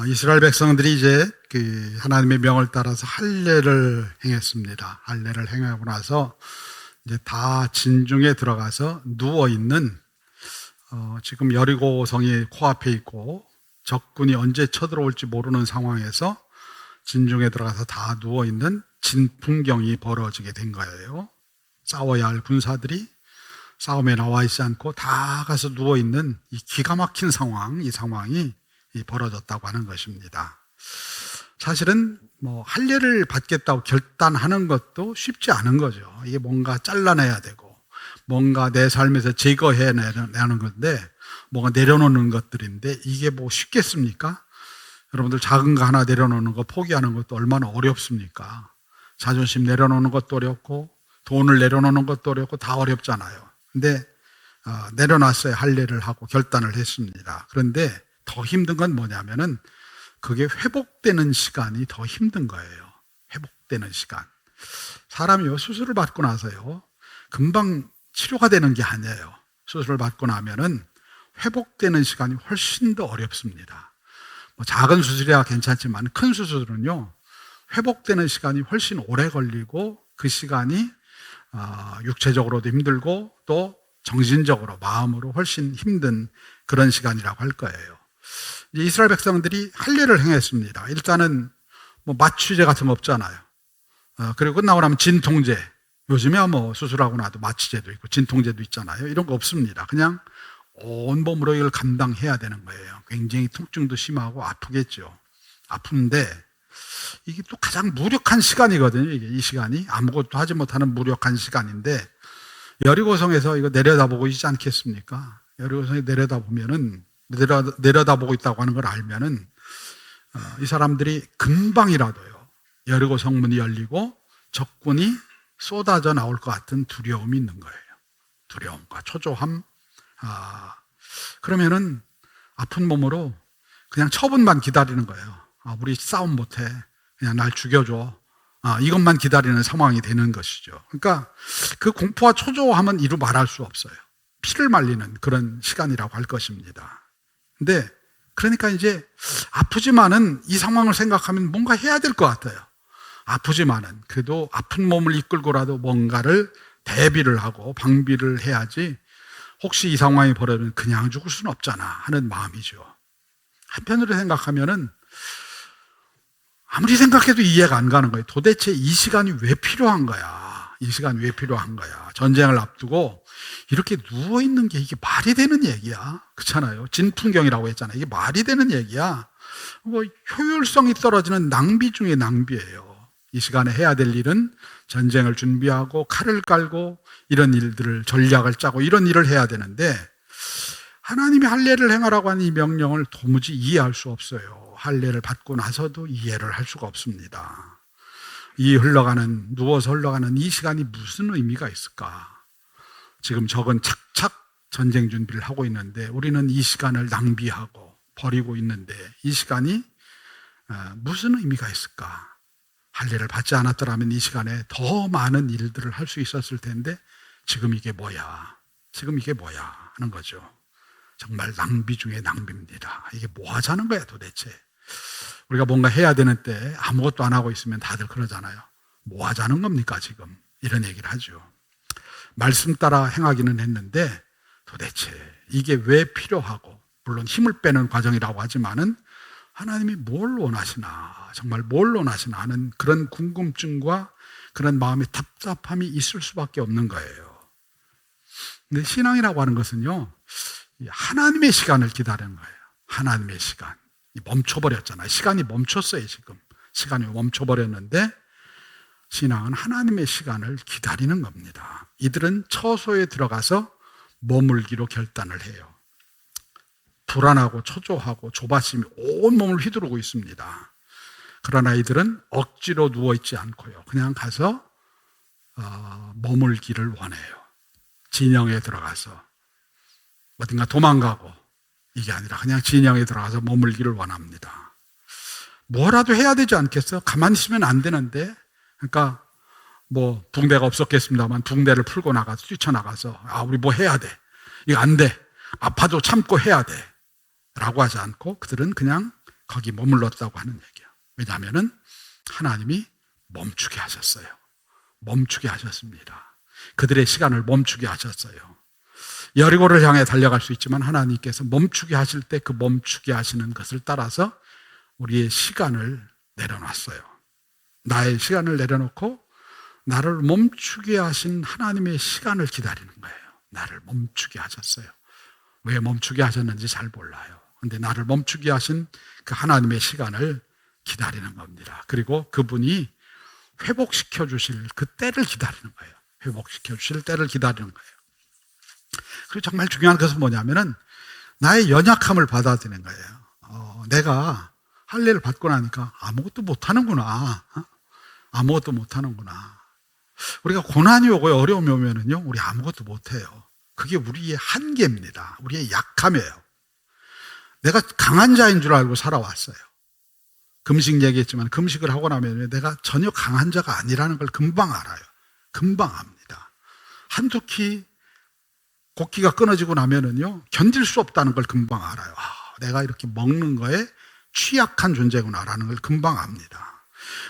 이스라엘 백성들이 이제 그 하나님의 명을 따라서 할례를 행했습니다. 할례를 행하고 나서 이제 다 진중에 들어가서 누워 있는 지금 여리고성이 코앞에 있고 적군이 언제 쳐들어올지 모르는 상황에서 진중에 들어가서 다 누워 있는 진풍경이 벌어지게 된 거예요. 싸워야 할 군사들이 싸움에 나와 있지 않고 다 가서 누워 있는 이 기가 막힌 상황, 이 상황이 벌어졌다고 하는 것입니다. 사실은 할례를 받겠다고 결단하는 것도 쉽지 않은 거죠. 이게 뭔가 잘라내야 되고 뭔가 내 삶에서 제거해내는 건데 뭔가 내려놓는 것들인데 이게 쉽겠습니까? 여러분들 작은 거 하나 내려놓는 거 포기하는 것도 얼마나 어렵습니까? 자존심 내려놓는 것도 어렵고 돈을 내려놓는 것도 어렵고 다 어렵잖아요. 근데 내려놨어요. 할례를 하고 결단을 했습니다. 그런데 더 힘든 건 뭐냐면은 그게 회복되는 시간이 더 힘든 거예요. 회복되는 시간. 사람이요, 수술을 받고 나서요, 금방 치료가 되는 게 아니에요. 수술을 받고 나면은 회복되는 시간이 훨씬 더 어렵습니다. 작은 수술이야 괜찮지만 큰 수술은요, 회복되는 시간이 훨씬 오래 걸리고 그 시간이 육체적으로도 힘들고 또 정신적으로, 마음으로 훨씬 힘든 그런 시간이라고 할 거예요. 이스라엘 백성들이 할례를 행했습니다. 일단은 마취제 같은 거 없잖아요. 그리고 끝나고 나면 진통제. 요즘에야 수술하고 나도 마취제도 있고 진통제도 있잖아요. 이런 거 없습니다. 그냥 온몸으로 이걸 감당해야 되는 거예요. 굉장히 통증도 심하고 아프겠죠. 아픈데 이게 또 가장 무력한 시간이거든요. 이 시간이 아무것도 하지 못하는 무력한 시간인데 여리고성에서 이거 내려다보고 있지 않겠습니까? 여리고성에 내려다보고 있다고 하는 걸 알면은 이 사람들이 금방이라도요, 여리고 성문이 열리고 적군이 쏟아져 나올 것 같은 두려움이 있는 거예요. 두려움과 초조함. 그러면은 아픈 몸으로 그냥 처분만 기다리는 거예요. 우리 싸움 못해. 그냥 날 죽여줘. 이것만 기다리는 상황이 되는 것이죠. 그러니까 그 공포와 초조함은 이루 말할 수 없어요. 피를 말리는 그런 시간이라고 할 것입니다. 근데 그러니까 이제 아프지만은 이 상황을 생각하면 뭔가 해야 될 것 같아요. 아프지만은 그래도 아픈 몸을 이끌고라도 뭔가를 대비를 하고 방비를 해야지 혹시 이 상황이 벌어지면 그냥 죽을 수는 없잖아 하는 마음이죠. 한편으로 생각하면은 아무리 생각해도 이해가 안 가는 거예요. 도대체 이 시간이 왜 필요한 거야? 이 시간이 왜 필요한 거야? 전쟁을 앞두고 이렇게 누워있는 게 이게 말이 되는 얘기야? 그렇잖아요. 진풍경이라고 했잖아요. 이게 말이 되는 얘기야? 효율성이 떨어지는 낭비 중에 낭비예요. 이 시간에 해야 될 일은 전쟁을 준비하고 칼을 깔고 이런 일들을 전략을 짜고 이런 일을 해야 되는데 하나님이 할례를 행하라고 하는 이 명령을 도무지 이해할 수 없어요. 할례를 받고 나서도 이해를 할 수가 없습니다. 누워서 흘러가는 이 시간이 무슨 의미가 있을까? 지금 적은 착착 전쟁 준비를 하고 있는데 우리는 이 시간을 낭비하고 버리고 있는데 이 시간이 무슨 의미가 있을까? 할례를 받지 않았더라면 이 시간에 더 많은 일들을 할 수 있었을 텐데 지금 이게 뭐야? 지금 이게 뭐야? 하는 거죠. 정말 낭비 중에 낭비입니다. 이게 뭐 하자는 거야 도대체? 우리가 뭔가 해야 되는 때 아무것도 안 하고 있으면 다들 그러잖아요. 뭐 하자는 겁니까 지금? 이런 얘기를 하죠. 말씀 따라 행하기는 했는데 도대체 이게 왜 필요하고, 물론 힘을 빼는 과정이라고 하지만은 하나님이 뭘 원하시나, 정말 뭘 원하시나 하는 그런 궁금증과 그런 마음의 답답함이 있을 수밖에 없는 거예요. 근데 신앙이라고 하는 것은요, 하나님의 시간을 기다리는 거예요. 하나님의 시간. 멈춰버렸잖아요. 시간이 멈췄어요. 지금 시간이 멈춰버렸는데 신앙은 하나님의 시간을 기다리는 겁니다. 이들은 처소에 들어가서 머물기로 결단을 해요. 불안하고 초조하고 조바심이 온몸을 휘두르고 있습니다. 그러나 이들은 억지로 누워있지 않고요, 그냥 가서 머물기를 원해요. 진영에 들어가서 어딘가 도망가고 이게 아니라 그냥 진영에 들어가서 머물기를 원합니다. 뭐라도 해야 되지 않겠어요? 가만히 있으면 안 되는데. 그러니까 붕대가 없었겠습니다만 붕대를 풀고 나가서 뛰쳐나가서 우리 뭐 해야 돼. 이거 안 돼. 아파도 참고 해야 돼. 라고 하지 않고 그들은 그냥 거기 머물렀다고 하는 얘기예요. 왜냐하면 하나님이 멈추게 하셨어요. 멈추게 하셨습니다. 그들의 시간을 멈추게 하셨어요. 여리고를 향해 달려갈 수 있지만 하나님께서 멈추게 하실 때 그 멈추게 하시는 것을 따라서 우리의 시간을 내려놨어요. 나의 시간을 내려놓고 나를 멈추게 하신 하나님의 시간을 기다리는 거예요. 나를 멈추게 하셨어요. 왜 멈추게 하셨는지 잘 몰라요. 근데 나를 멈추게 하신 그 하나님의 시간을 기다리는 겁니다. 그리고 그분이 회복시켜 주실 그 때를 기다리는 거예요. 회복시켜 주실 때를 기다리는 거예요. 그리고 정말 중요한 것은 뭐냐면은 나의 연약함을 받아들이는 거예요. 내가 할례를 받고 나니까 아무것도 못하는구나. 아무것도 못하는구나. 우리가 고난이 오고 어려움이 오면은요, 우리 아무것도 못해요. 그게 우리의 한계입니다. 우리의 약함이에요. 내가 강한 자인 줄 알고 살아왔어요. 금식 얘기했지만 금식을 하고 나면 내가 전혀 강한 자가 아니라는 걸 금방 알아요. 금방 압니다. 한두 키 곡기가 끊어지고 나면은요, 견딜 수 없다는 걸 금방 알아요. 내가 이렇게 먹는 거에 취약한 존재구나라는 걸 금방 압니다.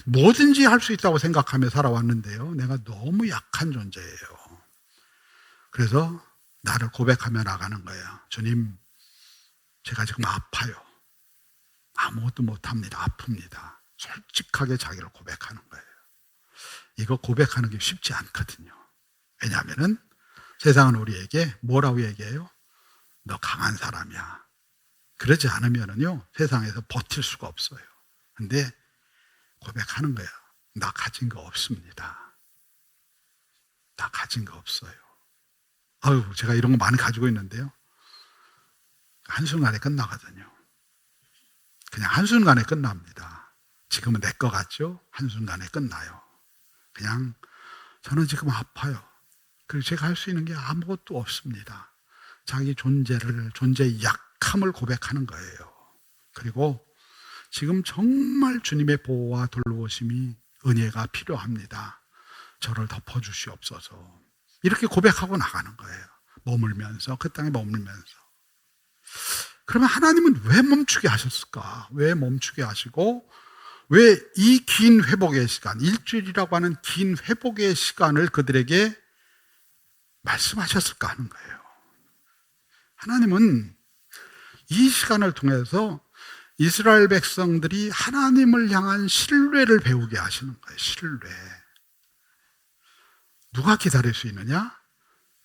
뭐든지 할 수 있다고 생각하며 살아왔는데요, 내가 너무 약한 존재예요. 그래서 나를 고백하며 나가는 거예요. 주님, 제가 지금 아파요. 아무것도 못합니다. 아픕니다. 솔직하게 자기를 고백하는 거예요. 이거 고백하는 게 쉽지 않거든요. 왜냐하면은 세상은 우리에게 뭐라고 얘기해요? 너 강한 사람이야. 그러지 않으면은요, 세상에서 버틸 수가 없어요. 근데 고백하는 거예요. 나 가진 거 없습니다. 나 가진 거 없어요. 제가 이런 거 많이 가지고 있는데요, 한순간에 끝나거든요. 그냥 한순간에 끝납니다. 지금은 내 거 같죠? 한순간에 끝나요. 그냥 저는 지금 아파요. 그리고 제가 할 수 있는 게 아무것도 없습니다. 자기 존재의 약함을 고백하는 거예요. 그리고 지금 정말 주님의 보호와 돌보심이 은혜가 필요합니다. 저를 덮어주시옵소서. 이렇게 고백하고 나가는 거예요. 머물면서, 그 땅에 머물면서. 그러면 하나님은 왜 멈추게 하셨을까? 왜 멈추게 하시고 왜 이 긴 회복의 시간, 일주일이라고 하는 긴 회복의 시간을 그들에게 말씀하셨을까 하는 거예요. 하나님은 이 시간을 통해서 이스라엘 백성들이 하나님을 향한 신뢰를 배우게 하시는 거예요. 신뢰. 누가 기다릴 수 있느냐?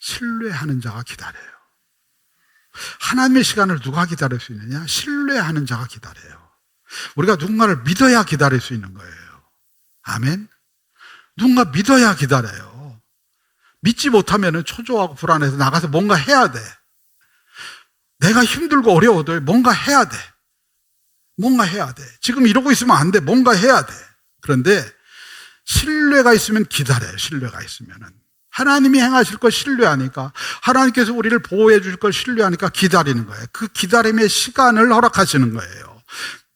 신뢰하는 자가 기다려요. 하나님의 시간을 누가 기다릴 수 있느냐? 신뢰하는 자가 기다려요. 우리가 누군가를 믿어야 기다릴 수 있는 거예요. 아멘? 누군가 믿어야 기다려요. 믿지 못하면 초조하고 불안해서 나가서 뭔가 해야 돼. 내가 힘들고 어려워도 뭔가 해야 돼. 뭔가 해야 돼. 지금 이러고 있으면 안 돼. 뭔가 해야 돼. 그런데 신뢰가 있으면 기다려요. 신뢰가 있으면은. 하나님이 행하실 걸 신뢰하니까, 하나님께서 우리를 보호해 주실 걸 신뢰하니까 기다리는 거예요. 그 기다림의 시간을 허락하시는 거예요.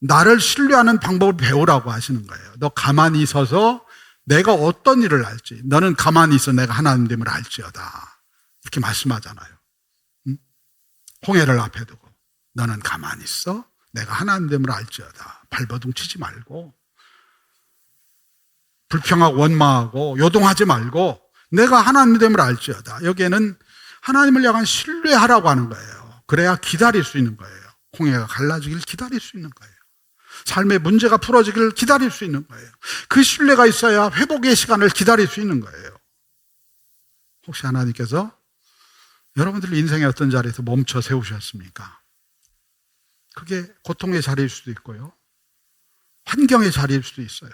나를 신뢰하는 방법을 배우라고 하시는 거예요. 너 가만히 있어서 내가 어떤 일을 할지, 너는 가만히 있어 내가 하나님됨을 알지어다. 이렇게 말씀하잖아요. 응? 홍해를 앞에 두고 너는 가만히 있어 내가 하나님됨을 알지어다. 발버둥 치지 말고, 불평하고 원망하고 요동하지 말고 내가 하나님됨을 알지어다. 여기에는 하나님을 향한 신뢰하라고 하는 거예요. 그래야 기다릴 수 있는 거예요. 홍해가 갈라지길 기다릴 수 있는 거예요. 삶의 문제가 풀어지기를 기다릴 수 있는 거예요. 그 신뢰가 있어야 회복의 시간을 기다릴 수 있는 거예요. 혹시 하나님께서 여러분들 인생의 어떤 자리에서 멈춰 세우셨습니까? 그게 고통의 자리일 수도 있고요, 환경의 자리일 수도 있어요.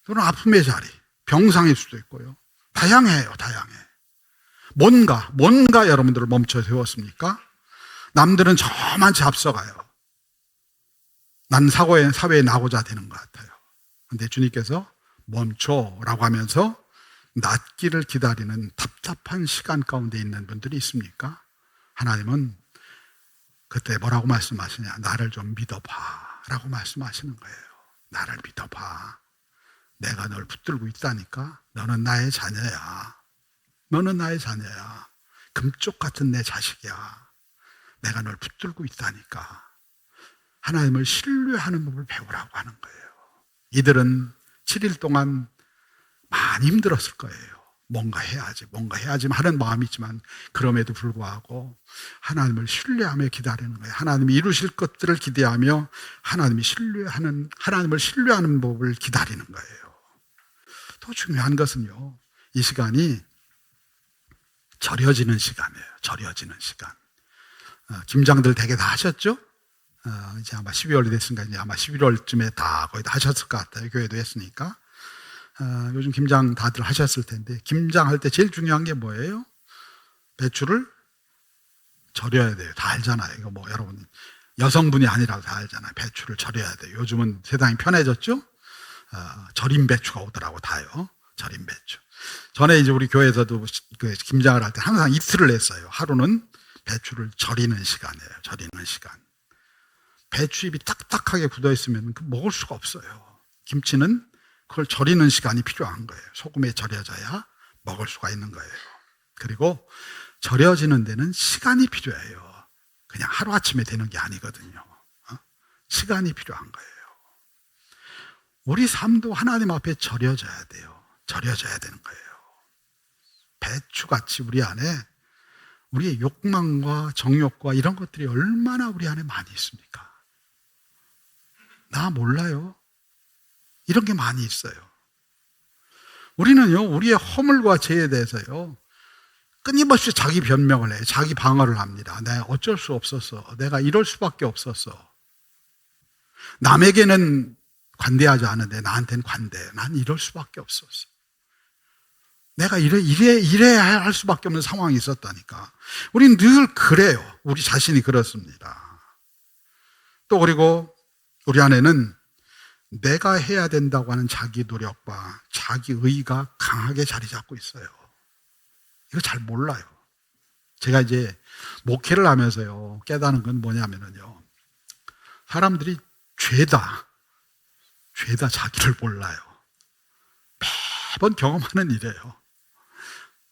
또는 아픔의 자리, 병상일 수도 있고요. 다양해요, 다양해. 뭔가 여러분들을 멈춰 세웠습니까? 남들은 저만치 앞서가요. 난 사회에 나고자 되는 것 같아요. 그런데 주님께서 멈춰라고 하면서 낫기를 기다리는 답답한 시간 가운데 있는 분들이 있습니까? 하나님은 그때 뭐라고 말씀하시냐? 나를 좀 믿어봐 라고 말씀하시는 거예요. 나를 믿어봐. 내가 널 붙들고 있다니까. 너는 나의 자녀야. 너는 나의 자녀야. 금쪽 같은 내 자식이야. 내가 널 붙들고 있다니까. 하나님을 신뢰하는 법을 배우라고 하는 거예요. 이들은 7일 동안 많이 힘들었을 거예요. 뭔가 해야지 하는 마음이 있지만 그럼에도 불구하고 하나님을 신뢰하며 기다리는 거예요. 하나님이 이루실 것들을 기대하며 하나님을 신뢰하는 법을 기다리는 거예요. 더 중요한 것은요, 이 시간이 절여지는 시간이에요. 절여지는 시간. 김장들 되게 다 하셨죠? 이제 아마 12월이 됐으니까 이제 아마 11월쯤에 다 거의 다 하셨을 것 같아요. 교회도 했으니까. 요즘 김장 다들 하셨을 텐데, 김장할 때 제일 중요한 게 뭐예요? 배추를 절여야 돼요. 다 알잖아요. 이거 뭐 여러분 여성분이 아니라도 다 알잖아요. 배추를 절여야 돼요. 요즘은 세상이 편해졌죠? 절임 배추가 오더라고, 다요. 절임 배추. 전에 이제 우리 교회에서도 그 김장을 할 때 항상 이틀을 했어요. 하루는 배추를 절이는 시간이에요. 절이는 시간. 배추잎이 딱딱하게 굳어 있으면 먹을 수가 없어요. 김치는 그걸 절이는 시간이 필요한 거예요. 소금에 절여져야 먹을 수가 있는 거예요. 그리고 절여지는 데는 시간이 필요해요. 그냥 하루아침에 되는 게 아니거든요. 시간이 필요한 거예요. 우리 삶도 하나님 앞에 절여져야 돼요. 절여져야 되는 거예요. 배추같이 우리 안에 우리의 욕망과 정욕과 이런 것들이 얼마나 우리 안에 많이 있습니까? 나 몰라요. 이런 게 많이 있어요. 우리는요, 우리의 허물과 죄에 대해서요, 끊임없이 자기 변명을 해요. 자기 방어를 합니다. 내가 어쩔 수 없었어. 내가 이럴 수밖에 없었어. 남에게는 관대하지 않은데 나한테는 관대해. 난 이럴 수밖에 없었어. 내가 이래야 할 수밖에 없는 상황이 있었다니까. 우리는 늘 그래요. 우리 자신이 그렇습니다. 또 그리고 우리 안에는 내가 해야 된다고 하는 자기 노력과 자기 의가 강하게 자리 잡고 있어요. 이거 잘 몰라요. 제가 이제 목회를 하면서요, 깨닫는 건 뭐냐면요, 사람들이 죄다 자기를 몰라요. 매번 경험하는 일이에요.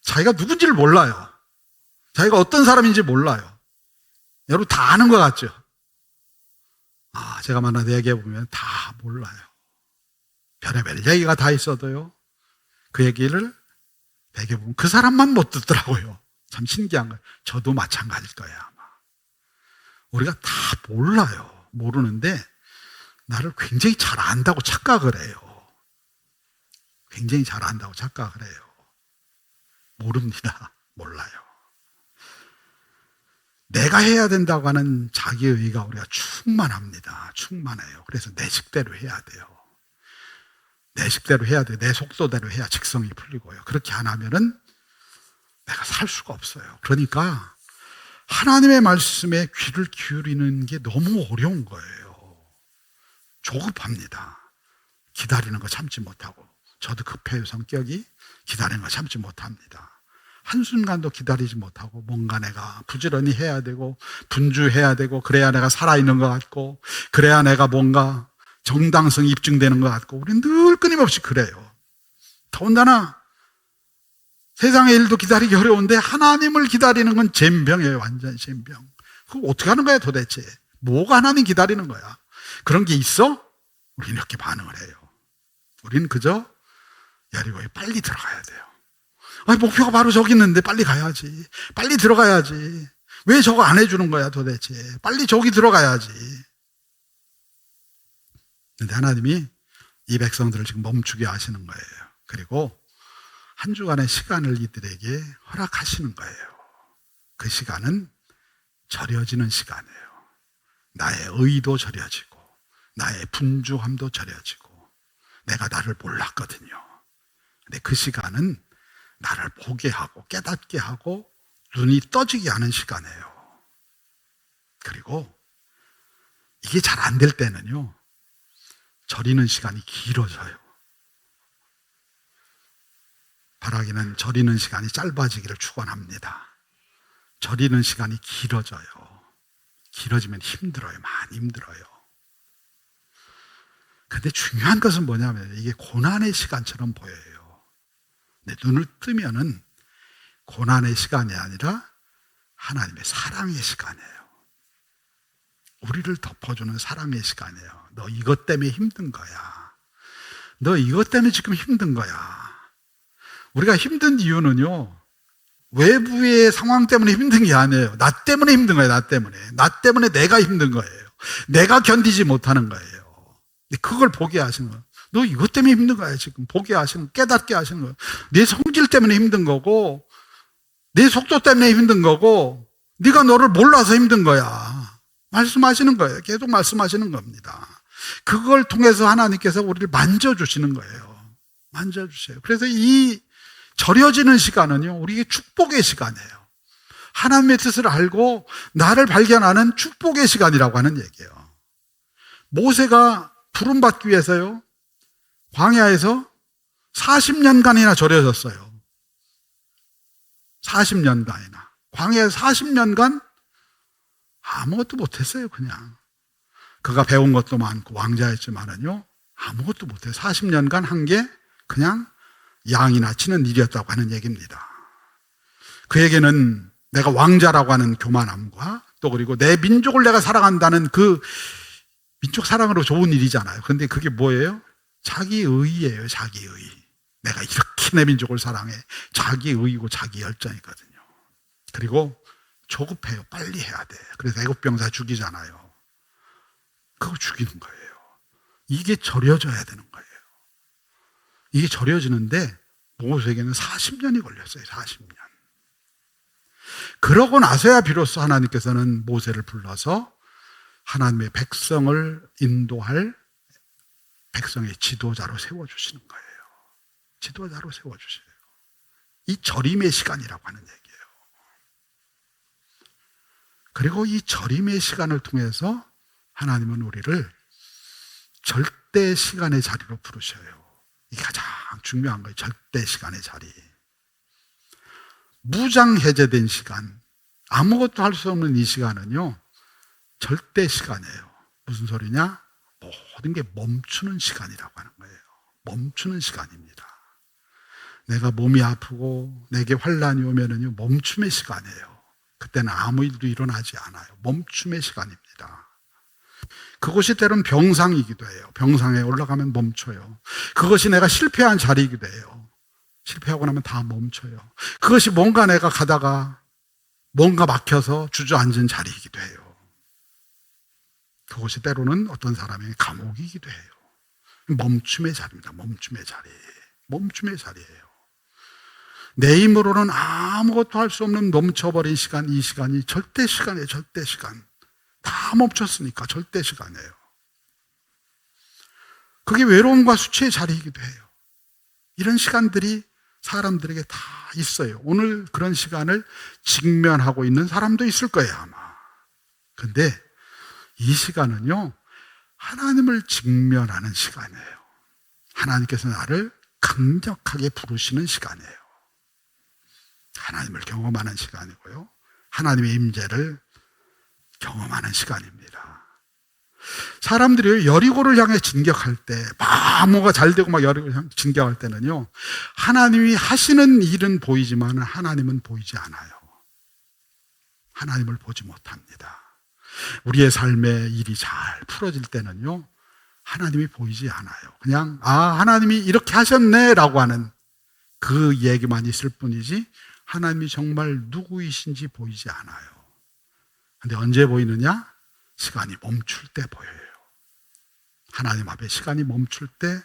자기가 누군지를 몰라요. 자기가 어떤 사람인지 몰라요. 여러분 다 아는 것 같죠? 제가 만나서 얘기해보면 다 몰라요. 별의별 얘기가 다 있어도요, 그 얘기를 되게 보면 그 사람만 못 듣더라고요. 참 신기한 거예요. 저도 마찬가지일 거예요, 아마. 우리가 다 몰라요. 모르는데 나를 굉장히 잘 안다고 착각을 해요. 굉장히 잘 안다고 착각을 해요. 모릅니다. 몰라요. 내가 해야 된다고 하는 자기의가 우리가 충만합니다. 충만해요. 그래서 내 식대로 해야 돼요. 내 식대로 해야 돼요. 내 속도대로 해야 직성이 풀리고요. 그렇게 안 하면은 내가 살 수가 없어요. 그러니까 하나님의 말씀에 귀를 기울이는 게 너무 어려운 거예요. 조급합니다. 기다리는 거 참지 못하고. 저도 급해요, 성격이. 기다리는 거 참지 못합니다. 한순간도 기다리지 못하고 뭔가 내가 부지런히 해야 되고 분주해야 되고 그래야 내가 살아있는 것 같고 그래야 내가 뭔가 정당성이 입증되는 것 같고 우리는 늘 끊임없이 그래요. 더군다나 세상의 일도 기다리기 어려운데 하나님을 기다리는 건 젬병이에요. 완전 젬병. 그거 어떻게 하는 거야 도대체? 뭐가 하나님 기다리는 거야? 그런 게 있어? 우리는 이렇게 반응을 해요. 우리는 그저 여리고에 빨리 들어가야 돼요. 목표가 바로 저기 있는데 빨리 가야지. 빨리 들어가야지. 왜 저거 안 해주는 거야 도대체? 빨리 저기 들어가야지. 근데 하나님이 이 백성들을 지금 멈추게 하시는 거예요. 그리고 한 주간의 시간을 이들에게 허락하시는 거예요. 그 시간은 절여지는 시간이에요. 나의 의도 절여지고 나의 분주함도 절여지고 내가 나를 몰랐거든요. 근데 그 시간은 나를 보게 하고 깨닫게 하고 눈이 떠지게 하는 시간이에요. 그리고 이게 잘 안 될 때는요, 절이는 시간이 길어져요. 바라기는 절이는 시간이 짧아지기를 축원합니다. 절이는 시간이 길어져요. 길어지면 힘들어요. 많이 힘들어요. 근데 중요한 것은 뭐냐면 이게 고난의 시간처럼 보여요. 근데 눈을 뜨면은 고난의 시간이 아니라 하나님의 사랑의 시간이에요. 우리를 덮어주는 사랑의 시간이에요. 너 이것 때문에 힘든 거야. 너 이것 때문에 지금 힘든 거야. 우리가 힘든 이유는요, 외부의 상황 때문에 힘든 게 아니에요. 나 때문에 힘든 거예요. 나 때문에. 나 때문에 내가 힘든 거예요. 내가 견디지 못하는 거예요. 그걸 보게 하시는 거예요. 너 이것 때문에 힘든 거야. 지금 보게 하시는, 깨닫게 하시는 거예요. 내 성질 때문에 힘든 거고, 내 속도 때문에 힘든 거고, 네가 너를 몰라서 힘든 거야. 말씀하시는 거예요. 계속 말씀하시는 겁니다. 그걸 통해서 하나님께서 우리를 만져주시는 거예요. 만져주세요. 그래서 이 절여지는 시간은요, 우리에게 축복의 시간이에요. 하나님의 뜻을 알고 나를 발견하는 축복의 시간이라고 하는 얘기예요. 모세가 부름받기 위해서요, 광야에서 40년간이나 절여졌어요. 40년간이나. 광야에서 40년간 아무것도 못했어요, 그냥. 그가 배운 것도 많고 왕자였지만은요, 아무것도 못해요. 40년간 한 게 그냥 양이나 치는 일이었다고 하는 얘기입니다. 그에게는 내가 왕자라고 하는 교만함과 또 그리고 내 민족을 내가 사랑한다는 그 민족 사랑으로 좋은 일이잖아요. 그런데 그게 뭐예요? 자기 의의예요, 자기 의. 내가 이렇게 내 민족을 사랑해. 자기 의의고 자기 열정이거든요. 그리고 조급해요. 빨리 해야 돼. 그래서 애국 병사 죽이잖아요. 그거 죽이는 거예요. 이게 절여져야 되는 거예요. 이게 절여지는데 모세에게는 40년이 걸렸어요. 40년. 그러고 나서야 비로소 하나님께서는 모세를 불러서 하나님의 백성을 인도할 백성의 지도자로 세워주시는 거예요. 지도자로 세워주세요. 이 절임의 시간이라고 하는 얘기예요. 그리고 이 절임의 시간을 통해서 하나님은 우리를 절대 시간의 자리로 부르셔요. 이게 가장 중요한 거예요. 절대 시간의 자리. 무장 해제된 시간, 아무것도 할 수 없는 이 시간은요, 절대 시간이에요. 무슨 소리냐? 모든 게 멈추는 시간이라고 하는 거예요. 멈추는 시간입니다. 내가 몸이 아프고 내게 환란이 오면은요, 멈춤의 시간이에요. 그때는 아무 일도 일어나지 않아요. 멈춤의 시간입니다. 그것이 때로는 병상이기도 해요. 병상에 올라가면 멈춰요. 그것이 내가 실패한 자리이기도 해요. 실패하고 나면 다 멈춰요. 그것이 뭔가 내가 가다가 뭔가 막혀서 주저앉은 자리이기도 해요. 그것이 때로는 어떤 사람의 감옥이기도 해요. 멈춤의 자리입니다. 멈춤의 자리. 멈춤의 자리예요. 내 힘으로는 아무것도 할 수 없는 멈춰버린 시간, 이 시간이 절대 시간이에요. 절대 시간. 다 멈췄으니까 절대 시간이에요. 그게 외로움과 수치의 자리이기도 해요. 이런 시간들이 사람들에게 다 있어요. 오늘 그런 시간을 직면하고 있는 사람도 있을 거예요, 아마. 근데 이 시간은요, 하나님을 직면하는 시간이에요. 하나님께서 나를 강력하게 부르시는 시간이에요. 하나님을 경험하는 시간이고요. 하나님의 임재를 경험하는 시간입니다. 사람들이 여리고를 향해 진격할 때, 막 뭐가 잘 되고 막 여리고를 향해 진격할 때는요, 하나님이 하시는 일은 보이지만 하나님은 보이지 않아요. 하나님을 보지 못합니다. 우리의 삶의 일이 잘 풀어질 때는요, 하나님이 보이지 않아요. 그냥 하나님이 이렇게 하셨네 라고 하는 그 얘기만 있을 뿐이지 하나님이 정말 누구이신지 보이지 않아요. 근데 언제 보이느냐? 시간이 멈출 때 보여요. 하나님 앞에 시간이 멈출 때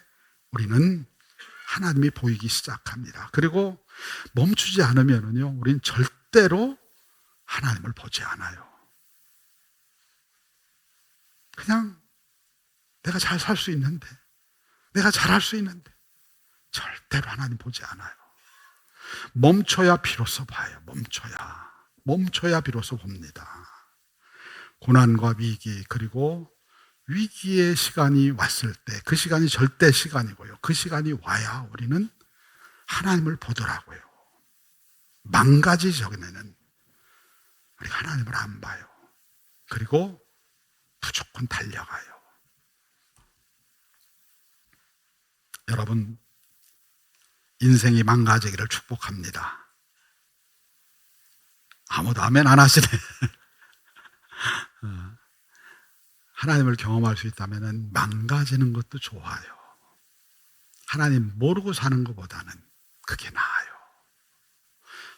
우리는 하나님이 보이기 시작합니다. 그리고 멈추지 않으면요, 우리는 절대로 하나님을 보지 않아요. 그냥 내가 잘 살 수 있는데, 내가 잘할 수 있는데 절대로 하나님 보지 않아요. 멈춰야 비로소 봐요. 멈춰야 비로소 봅니다. 고난과 위기, 그리고 위기의 시간이 왔을 때 그 시간이 절대 시간이고요. 그 시간이 와야 우리는 하나님을 보더라고요. 망가지적에는 우리가 하나님을 안 봐요. 그리고 무조건 달려가요. 여러분, 인생이 망가지기를 축복합니다. 아무도 아멘 안 하시네. 하나님을 경험할 수 있다면 망가지는 것도 좋아요. 하나님 모르고 사는 것보다는 그게 나아요.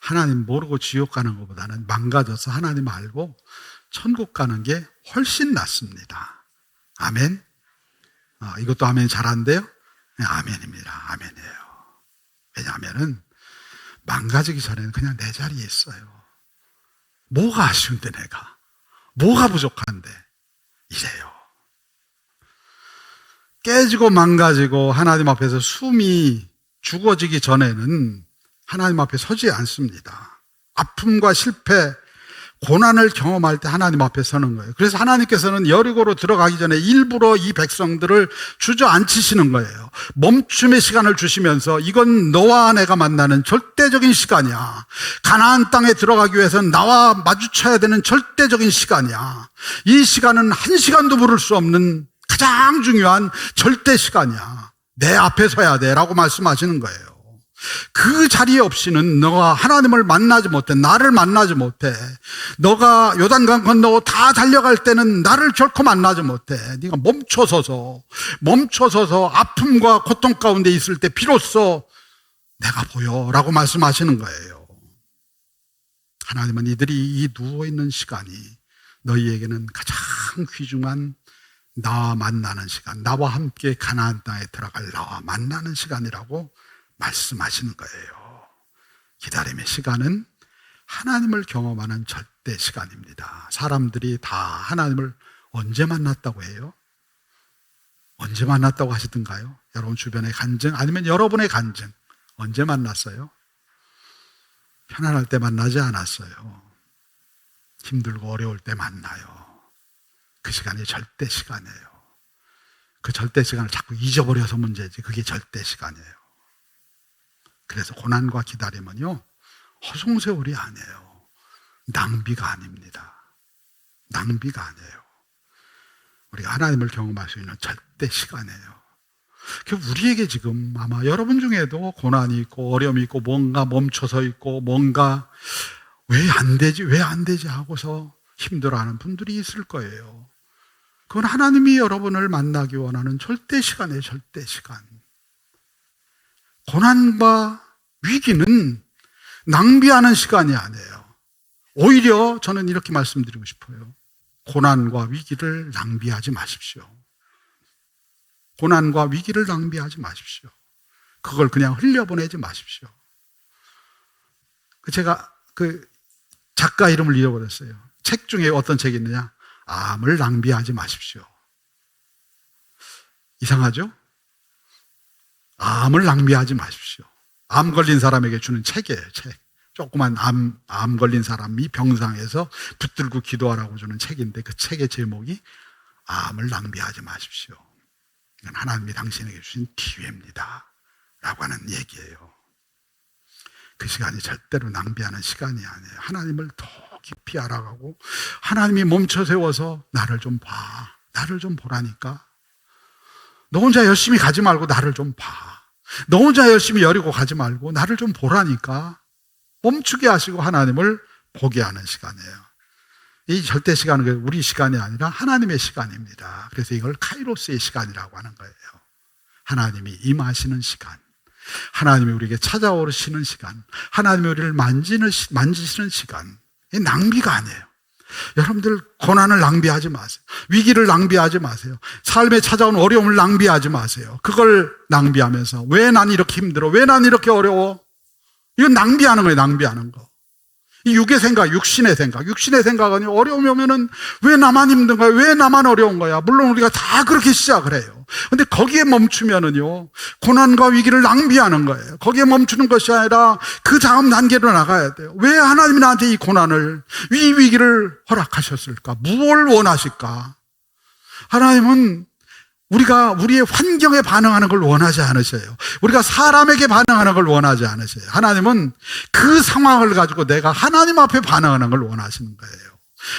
하나님 모르고 지옥 가는 것보다는 망가져서 하나님 알고 천국 가는 게 훨씬 낫습니다. 아멘. 이것도 아멘 잘한대요? 네, 아멘입니다. 아멘이에요. 왜냐하면은 망가지기 전에는 그냥 내 자리에 있어요. 뭐가 아쉬운데 내가, 뭐가 부족한데 이래요. 깨지고 망가지고 하나님 앞에서 숨이 죽어지기 전에는 하나님 앞에 서지 않습니다. 아픔과 실패, 고난을 경험할 때 하나님 앞에 서는 거예요. 그래서 하나님께서는 여리고로 들어가기 전에 일부러 이 백성들을 주저앉히시는 거예요. 멈춤의 시간을 주시면서 이건 너와 내가 만나는 절대적인 시간이야. 가나안 땅에 들어가기 위해서는 나와 마주쳐야 되는 절대적인 시간이야. 이 시간은 한 시간도 부를 수 없는 가장 중요한 절대 시간이야. 내 앞에 서야 돼 라고 말씀하시는 거예요. 그 자리에 없이는 너가 하나님을 만나지 못해, 나를 만나지 못해. 너가 요단강 건너고 다 달려갈 때는 나를 결코 만나지 못해. 네가 멈춰서서 아픔과 고통 가운데 있을 때 비로소 내가 보여 라고 말씀하시는 거예요. 하나님은 이들이 이 누워있는 시간이 너희에게는 가장 귀중한 나와 만나는 시간, 나와 함께 가나안 땅에 들어갈 나와 만나는 시간이라고 말씀하시는 거예요. 기다림의 시간은 하나님을 경험하는 절대 시간입니다. 사람들이 다 하나님을 언제 만났다고 해요? 언제 만났다고 하시던가요? 여러분 주변의 간증 아니면 여러분의 간증 언제 만났어요? 편안할 때 만나지 않았어요. 힘들고 어려울 때 만나요. 그 시간이 절대 시간이에요. 그 절대 시간을 자꾸 잊어버려서 문제지. 그게 절대 시간이에요. 그래서 고난과 기다림은요, 허송세월이 아니에요. 낭비가 아닙니다. 낭비가 아니에요. 우리가 하나님을 경험할 수 있는 절대 시간이에요. 우리에게 지금 아마 여러분 중에도 고난이 있고 어려움이 있고 뭔가 멈춰서 있고 뭔가 왜 안 되지 하고서 힘들어하는 분들이 있을 거예요. 그건 하나님이 여러분을 만나기 원하는 절대 시간이에요. 절대 시간. 고난과 위기는 낭비하는 시간이 아니에요. 오히려 저는 이렇게 말씀드리고 싶어요. 고난과 위기를 낭비하지 마십시오. 고난과 위기를 낭비하지 마십시오. 그걸 그냥 흘려보내지 마십시오. 제가 그 작가 이름을 잃어버렸어요. 책 중에 어떤 책이 있느냐? 암을 낭비하지 마십시오. 이상하죠? 암을 낭비하지 마십시오. 암 걸린 사람에게 주는 책이에요, 책. 조그만 암 걸린 사람이 병상에서 붙들고 기도하라고 주는 책인데 그 책의 제목이 암을 낭비하지 마십시오. 이건 하나님이 당신에게 주신 기회입니다. 라고 하는 얘기예요. 그 시간이 절대로 낭비하는 시간이 아니에요. 하나님을 더 깊이 알아가고 하나님이 멈춰 세워서 나를 좀 봐. 나를 좀 보라니까. 너 혼자 열심히 가지 말고 나를 좀 봐. 너 혼자 열심히 여리고 가지 말고 나를 좀 보라니까. 멈추게 하시고 하나님을 보게 하는 시간이에요. 이 절대 시간은 우리 시간이 아니라 하나님의 시간입니다. 그래서 이걸 카이로스의 시간이라고 하는 거예요. 하나님이 임하시는 시간, 하나님이 우리에게 찾아오시는 시간, 하나님이 우리를 만지시는 시간. 이 낭비가 아니에요. 여러분들 고난을 낭비하지 마세요. 위기를 낭비하지 마세요. 삶에 찾아온 어려움을 낭비하지 마세요. 그걸 낭비하면서 왜 난 이렇게 힘들어? 왜 난 이렇게 어려워? 이건 낭비하는 거예요. 낭비하는 거. 이 육의 생각, 육신의 생각은 어려움이 오면은 왜 나만 힘든 거야? 왜 나만 어려운 거야? 물론 우리가 다 그렇게 시작을 해요. 근데 거기에 멈추면은요, 고난과 위기를 낭비하는 거예요. 거기에 멈추는 것이 아니라 그 다음 단계로 나가야 돼요. 왜 하나님이 나한테 이 고난을, 이 위기를 허락하셨을까? 무엇을 원하실까? 하나님은 우리가 우리의 환경에 반응하는 걸 원하지 않으셔요. 우리가 사람에게 반응하는 걸 원하지 않으셔요. 하나님은 그 상황을 가지고 내가 하나님 앞에 반응하는 걸 원하시는 거예요.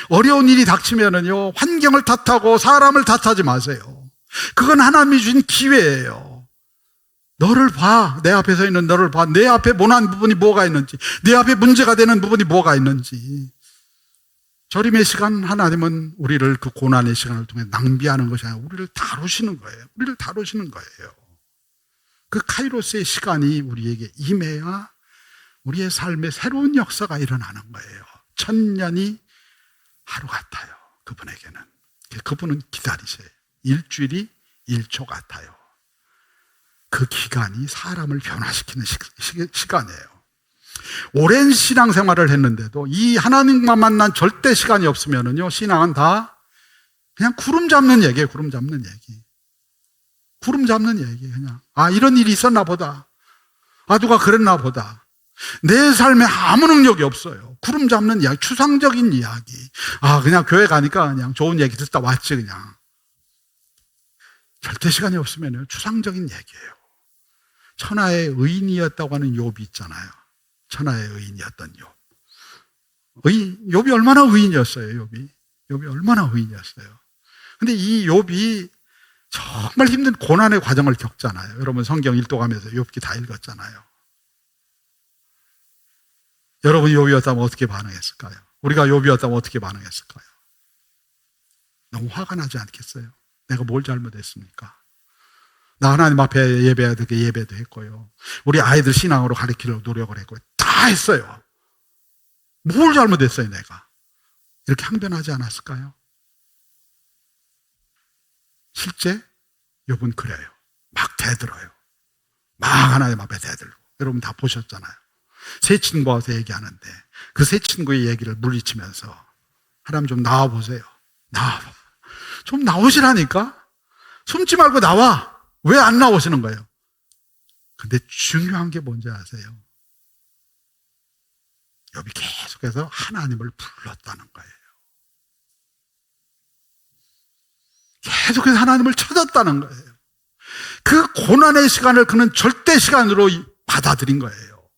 어려운 일이 닥치면은요, 환경을 탓하고 사람을 탓하지 마세요. 그건 하나님이 주신 기회예요. 너를 봐. 내 앞에 서 있는 너를 봐. 내 앞에 모난 부분이 뭐가 있는지, 내 앞에 문제가 되는 부분이 뭐가 있는지. 절임의 시간, 하나님은 우리를 그 고난의 시간을 통해 낭비하는 것이 아니라 우리를 다루시는 거예요. 우리를 다루시는 거예요. 그 카이로스의 시간이 우리에게 임해야 우리의 삶에 새로운 역사가 일어나는 거예요. 1000년이 하루 같아요. 그분에게는. 그분은 기다리세요. 일주일이 1초 같아요. 그 기간이 사람을 변화시키는 시간이에요. 오랜 신앙생활을 했는데도 이 하나님만 만난 절대 시간이 없으면요, 신앙은 다 그냥 구름 잡는 얘기예요. 구름 잡는 얘기. 구름 잡는 얘기. 그냥 이런 일이 있었나 보다. 누가 그랬나 보다. 내 삶에 아무 능력이 없어요. 구름 잡는 이야기, 추상적인 이야기. 그냥 교회 가니까 그냥 좋은 얘기 듣다 왔지 그냥. 절대 시간이 없으면 추상적인 얘기예요. 천하의 의인이었다고 하는 욥이 있잖아요. 천하의 의인이었던 욥. 욥이 얼마나 의인이었어요, 욥이 얼마나 의인이었어요. 근데 이 욥이 정말 힘든 고난의 과정을 겪잖아요. 여러분 성경 읽도가면서 욥기 다 읽었잖아요. 여러분이 욥이었다면 어떻게 반응했을까요? 우리가 욥이었다면 어떻게 반응했을까요? 너무 화가 나지 않겠어요? 내가 뭘 잘못했습니까? 나 하나님 앞에 예배해야 되게 예배도 했고요. 우리 아이들 신앙으로 가르치려고 노력을 했고요. 다 했어요. 뭘 잘못했어요, 내가? 이렇게 항변하지 않았을까요? 실제 욥은 그래요. 막 대들어요. 막 하나님 앞에 대들고. 여러분 다 보셨잖아요. 새 친구와서 얘기하는데 그 새 친구의 얘기를 물리치면서 하나님 좀 나와보세요. 나와봐. 좀 나오시라니까? 숨지 말고 나와. 왜 안 나오시는 거예요? 근데 중요한 게 뭔지 아세요? 욥이 계속해서 하나님을 불렀다는 거예요. 계속해서 하나님을 찾았다는 거예요. 그 고난의 시간을 그는 절대 시간으로 받아들인 거예요.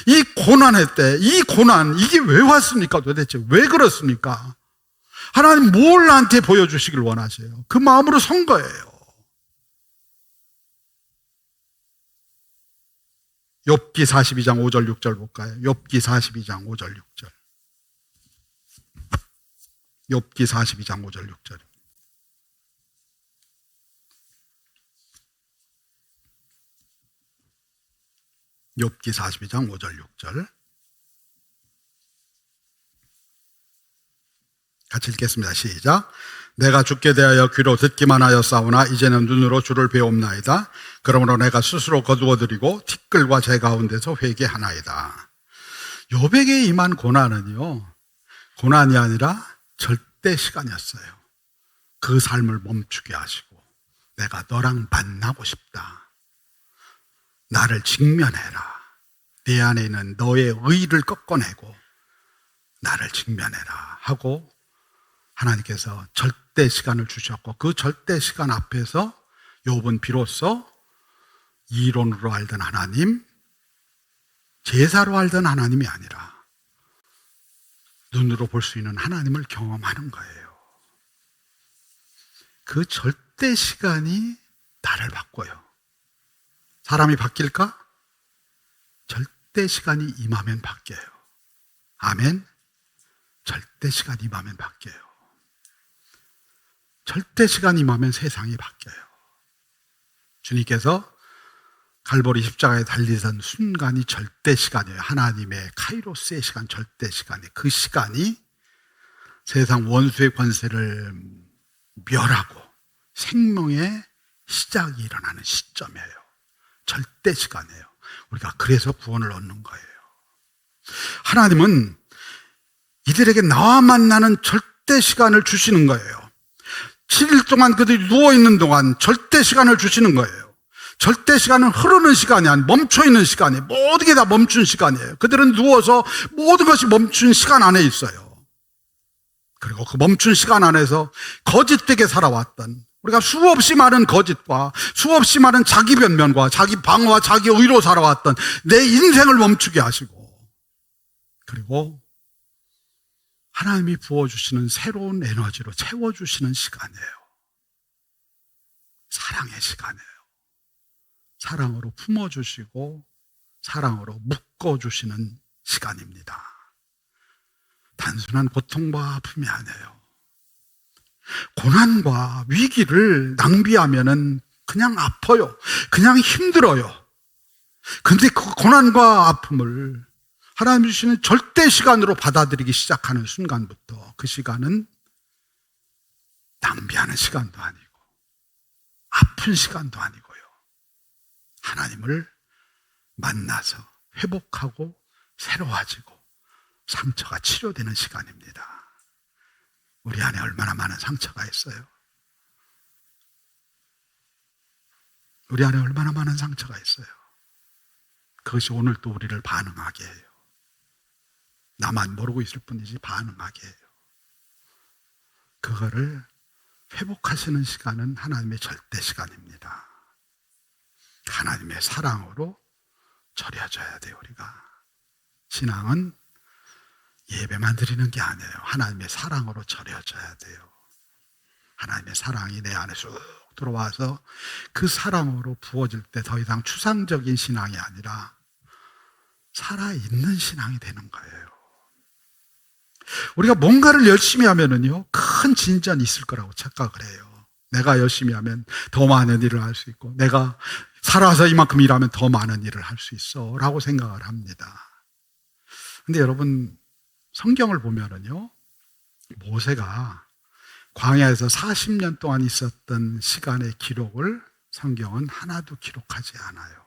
이 고난의 때, 이 고난, 이게 왜 왔습니까? 도대체 왜 그렇습니까? 하나님 뭘 나한테 보여주시길 원하세요? 그 마음으로 선 거예요. 욥기 42장 5절 6절 볼까요? 욥기 42장 5절 6절. 욥기 42장 5절 6절. 욥기 42장 5절 6절. 같이 읽겠습니다. 시작. 내가 죽게 대하여 귀로 듣기만 하였사오나 이제는 눈으로 주를 배옵나이다. 그러므로 내가 스스로 거두어드리고 티끌과 제 가운데서 회개하나이다. 욥에게 임한 고난은요, 고난이 아니라 절대 시간이었어요. 그 삶을 멈추게 하시고 내가 너랑 만나고 싶다. 나를 직면해라. 내 안에 있는 너의 의의를 꺾어내고 나를 직면해라 하고 하나님께서 절대 시간을 주셨고 그 절대 시간 앞에서 욥은 비로소 이론으로 알던 하나님, 제사로 알던 하나님이 아니라 눈으로 볼 수 있는 하나님을 경험하는 거예요. 그 절대 시간이 나를 바꿔요. 사람이 바뀔까? 절대 시간이 임하면 바뀌어요. 아멘. 절대 시간이 임하면 바뀌어요. 절대 시간이 임하면 세상이 바뀌어요. 주님께서 갈보리 십자가에 달리던 순간이 절대 시간이에요. 하나님의 카이로스의 시간, 절대 시간이. 그 시간이 세상 원수의 권세를 멸하고 생명의 시작이 일어나는 시점이에요. 절대 시간이에요. 우리가 그래서 구원을 얻는 거예요. 하나님은 이들에게 나와 만나는 절대 시간을 주시는 거예요. 7일 동안 그들이 누워있는 동안 절대 시간을 주시는 거예요. 절대 시간은 흐르는 시간이 아니에요. 멈춰있는 시간이에요. 모든 게 다 멈춘 시간이에요. 그들은 누워서 모든 것이 멈춘 시간 안에 있어요. 그리고 그 멈춘 시간 안에서 거짓되게 살아왔던, 우리가 수없이 많은 거짓과 수없이 많은 자기 변명과 자기 방어와 자기 의로 살아왔던 내 인생을 멈추게 하시고, 그리고 하나님이 부어주시는 새로운 에너지로 채워주시는 시간이에요. 사랑의 시간이에요. 사랑으로 품어주시고 사랑으로 묶어주시는 시간입니다. 단순한 고통과 아픔이 아니에요. 고난과 위기를 낭비하면은 그냥 아파요. 그냥 힘들어요. 근데 그 고난과 아픔을 하나님 주시는 절대 시간으로 받아들이기 시작하는 순간부터 그 시간은 낭비하는 시간도 아니고 아픈 시간도 아니고요. 하나님을 만나서 회복하고 새로워지고 상처가 치료되는 시간입니다. 우리 안에 얼마나 많은 상처가 있어요? 우리 안에 얼마나 많은 상처가 있어요? 그것이 오늘 또 우리를 반응하게 해요. 나만 모르고 있을 뿐이지 반응하게 해요. 그거를 회복하시는 시간은 하나님의 절대 시간입니다. 하나님의 사랑으로 절여져야 돼요. 우리가 신앙은 예배만 드리는 게 아니에요. 하나님의 사랑으로 절여져야 돼요. 하나님의 사랑이 내 안에 쑥 들어와서 그 사랑으로 부어질 때 더 이상 추상적인 신앙이 아니라 살아있는 신앙이 되는 거예요. 우리가 뭔가를 열심히 하면은요, 큰 진전이 있을 거라고 착각을 해요. 내가 열심히 하면 더 많은 일을 할 수 있고, 내가 살아서 이만큼 일하면 더 많은 일을 할 수 있어 라고 생각을 합니다. 근데 여러분, 성경을 보면은요, 모세가 광야에서 40년 동안 있었던 시간의 기록을 성경은 하나도 기록하지 않아요.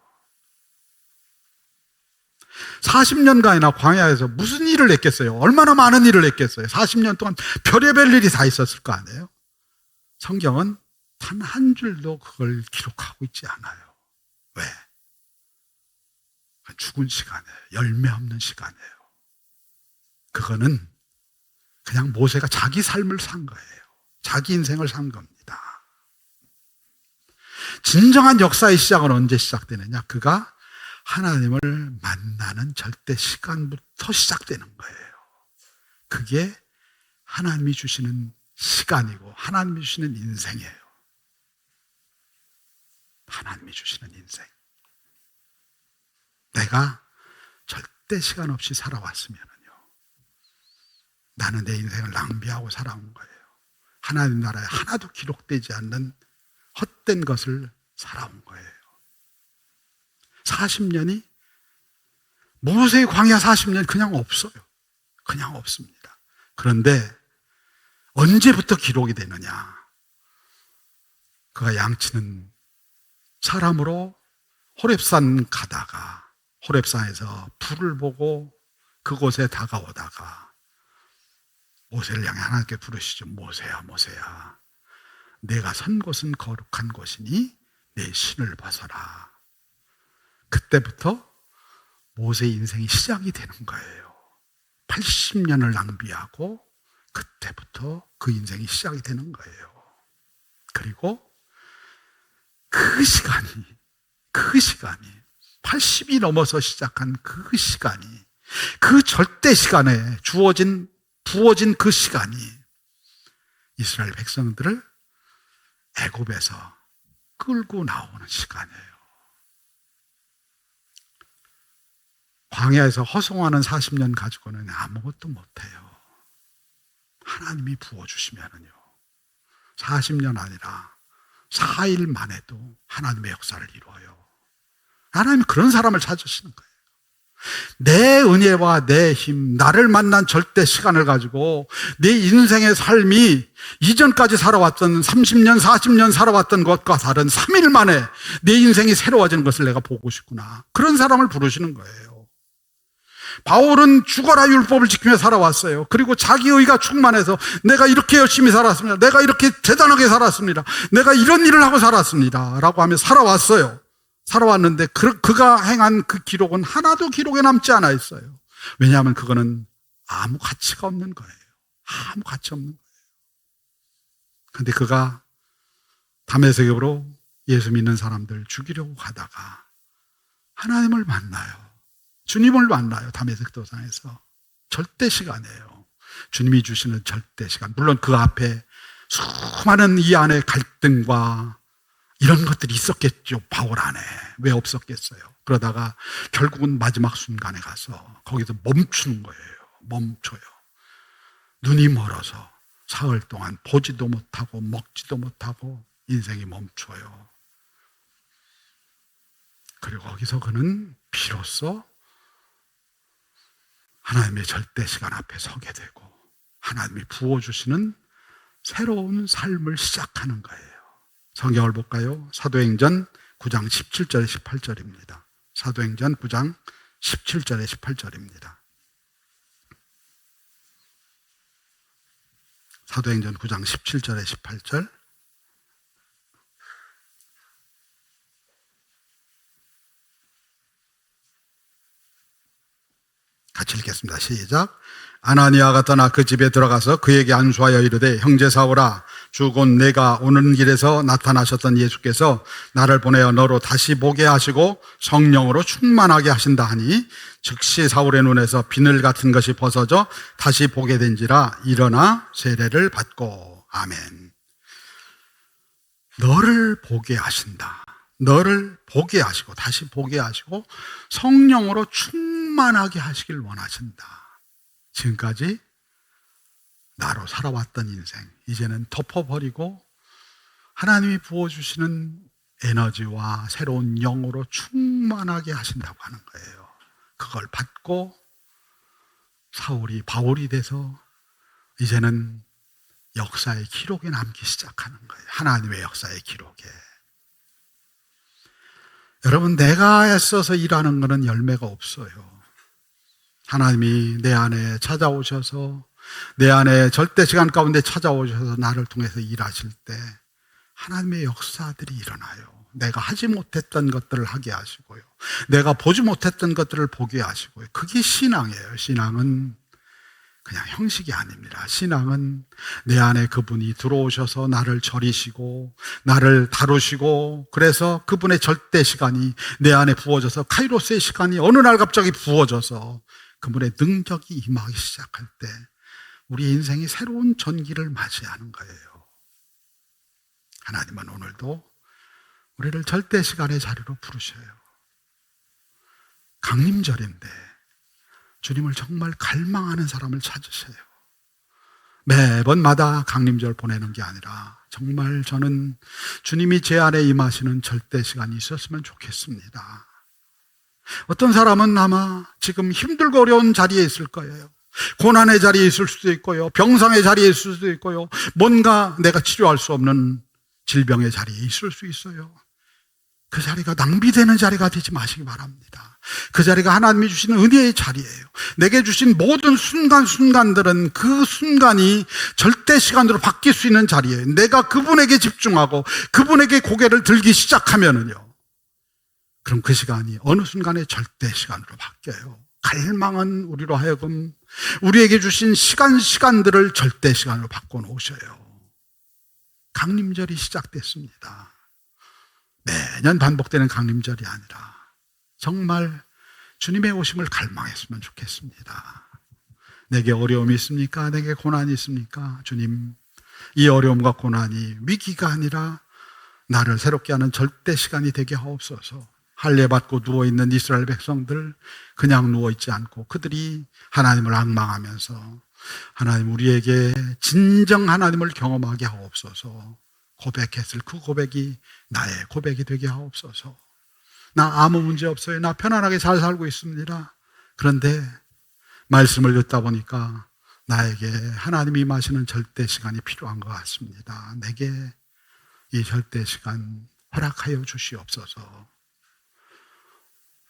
40년간이나 광야에서 무슨 일을 했겠어요? 얼마나 많은 일을 했겠어요? 40년 동안 별의별 일이 다 있었을 거 아니에요? 성경은 단 한 줄도 그걸 기록하고 있지 않아요. 왜? 죽은 시간이에요. 열매 없는 시간이에요. 그거는 그냥 모세가 자기 삶을 산 거예요. 자기 인생을 산 겁니다. 진정한 역사의 시작은 언제 시작되느냐? 그가 하나님을 만나는 절대 시간부터 시작되는 거예요. 그게 하나님이 주시는 시간이고 하나님이 주시는 인생이에요. 하나님이 주시는 인생. 내가 절대 시간 없이 살아왔으면은요, 나는 내 인생을 낭비하고 살아온 거예요. 하나님 나라에 하나도 기록되지 않는 헛된 것을 살아온 거예요. 40년이 모세의 광야 40년 그냥 없어요. 그냥 없습니다. 그런데 언제부터 기록이 되느냐? 그가 양치는 사람으로 호렙산 가다가 호렙산에서 불을 보고 그곳에 다가오다가 모세를 향해 하나님께 부르시죠. 모세야, 모세야, 내가 선 곳은 거룩한 곳이니 내 신을 벗어라. 그때부터 모세의 인생이 시작이 되는 거예요. 80년을 낭비하고 그때부터 그 인생이 시작이 되는 거예요. 그리고 그 시간이 80이 넘어서 시작한 그 시간이, 그 절대 시간에 부어진 그 시간이 이스라엘 백성들을 애굽에서 끌고 나오는 시간이에요. 광야에서 허송하는 40년 가지고는 아무것도 못해요. 하나님이 부어주시면은요, 40년 아니라 4일 만에도 하나님의 역사를 이루어요. 하나님이 그런 사람을 찾으시는 거예요. 내 은혜와 내 힘, 나를 만난 절대 시간을 가지고 내 인생의 삶이 이전까지 살아왔던 30년, 40년 살아왔던 것과 다른 3일 만에 내 인생이 새로워지는 것을 내가 보고 싶구나. 그런 사람을 부르시는 거예요. 바울은 죽어라 율법을 지키며 살아왔어요. 그리고 자기의가 충만해서 내가 이렇게 열심히 살았습니다. 내가 이렇게 대단하게 살았습니다. 내가 이런 일을 하고 살았습니다. 라고 하며 살아왔어요. 살아왔는데 그가 행한 그 기록은 하나도 기록에 남지 않아 있어요. 왜냐하면 그거는 아무 가치가 없는 거예요. 아무 가치 없는 거예요. 그런데 그가 다메섹으로 예수 믿는 사람들 죽이려고 가다가 하나님을 만나요. 주님을 만나요. 다메섹 도상에서. 절대 시간이에요. 주님이 주시는 절대 시간. 물론 그 앞에 수많은 이 안에 갈등과 이런 것들이 있었겠죠. 바울 안에. 왜 없었겠어요? 그러다가 결국은 마지막 순간에 가서 거기서 멈추는 거예요. 멈춰요. 눈이 멀어서 사흘 동안 보지도 못하고 먹지도 못하고 인생이 멈춰요. 그리고 거기서 그는 비로소 하나님의 절대 시간 앞에 서게 되고 하나님이 부어주시는 새로운 삶을 시작하는 거예요. 성경을 볼까요? 사도행전 9장 17절 18절입니다. 사도행전 9장 17절에 18절입니다. 사도행전 9장 17절에 18절. 같이 읽겠습니다. 시작. 아나니아가 떠나 그 집에 들어가서 그에게 안수하여 이르되 형제 사울아 주 곧 내가 오는 길에서 나타나셨던 예수께서 나를 보내어 너로 다시 보게 하시고 성령으로 충만하게 하신다 하니 즉시 사울의 눈에서 비늘 같은 것이 벗어져 다시 보게 된지라 일어나 세례를 받고. 아멘. 너를 보게 하신다. 너를 보게 하시고 다시 보게 하시고 성령으로 충만하게 하시길 원하신다. 지금까지 나로 살아왔던 인생 이제는 덮어버리고 하나님이 부어주시는 에너지와 새로운 영으로 충만하게 하신다고 하는 거예요. 그걸 받고 사울이 바울이 돼서 이제는 역사의 기록에 남기 시작하는 거예요. 하나님의 역사의 기록에. 여러분, 내가 애써서 일하는 것은 열매가 없어요. 하나님이 내 안에 찾아오셔서 내 안에 절대 시간 가운데 찾아오셔서 나를 통해서 일하실 때 하나님의 역사들이 일어나요. 내가 하지 못했던 것들을 하게 하시고요. 내가 보지 못했던 것들을 보게 하시고요. 그게 신앙이에요. 신앙은 그냥 형식이 아닙니다. 신앙은 내 안에 그분이 들어오셔서 나를 절이시고 나를 다루시고 그래서 그분의 절대 시간이 내 안에 부어져서 카이로스의 시간이 어느 날 갑자기 부어져서 그분의 능력이 임하기 시작할 때 우리 인생이 새로운 전기를 맞이하는 거예요. 하나님은 오늘도 우리를 절대 시간의 자리로 부르셔요. 강림절인데 주님을 정말 갈망하는 사람을 찾으세요. 매번마다 강림절 보내는 게 아니라 정말 저는 주님이 제 안에 임하시는 절대 시간이 있었으면 좋겠습니다. 어떤 사람은 아마 지금 힘들고 어려운 자리에 있을 거예요. 고난의 자리에 있을 수도 있고요. 병상의 자리에 있을 수도 있고요. 뭔가 내가 치료할 수 없는 질병의 자리에 있을 수 있어요. 그 자리가 낭비되는 자리가 되지 마시기 바랍니다. 그 자리가 하나님이 주시는 은혜의 자리예요. 내게 주신 모든 순간순간들은 그 순간이 절대 시간으로 바뀔 수 있는 자리예요. 내가 그분에게 집중하고 그분에게 고개를 들기 시작하면은요. 그럼 그 시간이 어느 순간에 절대 시간으로 바뀌어요. 갈망은 우리로 하여금 우리에게 주신 시간들을 절대 시간으로 바꿔놓으셔요. 강림절이 시작됐습니다. 매년 반복되는 강림절이 아니라 정말 주님의 오심을 갈망했으면 좋겠습니다. 내게 어려움이 있습니까? 내게 고난이 있습니까? 주님, 이 어려움과 고난이 위기가 아니라 나를 새롭게 하는 절대 시간이 되게 하옵소서. 할례 받고 누워있는 이스라엘 백성들 그냥 누워있지 않고 그들이 하나님을 앙망하면서 하나님 우리에게 진정 하나님을 경험하게 하옵소서. 고백했을 그 고백이 나의 고백이 되게 하옵소서. 나 아무 문제 없어요. 나 편안하게 잘 살고 있습니다. 그런데 말씀을 듣다 보니까 나에게 하나님이 임하시는 절대 시간이 필요한 것 같습니다. 내게 이 절대 시간 허락하여 주시옵소서.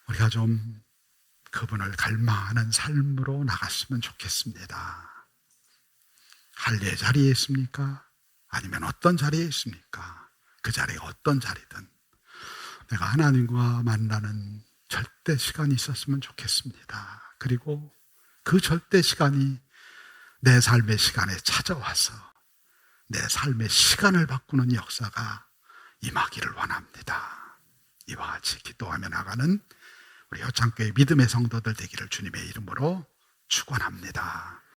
우리가 좀 그분을 갈망하는 삶으로 나갔으면 좋겠습니다. 할례 자리에 있습니까? 아니면 어떤 자리에 있습니까? 그 자리가 어떤 자리든 내가 하나님과 만나는 절대 시간이 있었으면 좋겠습니다. 그리고 그 절대 시간이 내 삶의 시간에 찾아와서 내 삶의 시간을 바꾸는 역사가 임하기를 원합니다. 이와 같이 기도하며 나가는 우리 효창교회 믿음의 성도들 되기를 주님의 이름으로 축원합니다.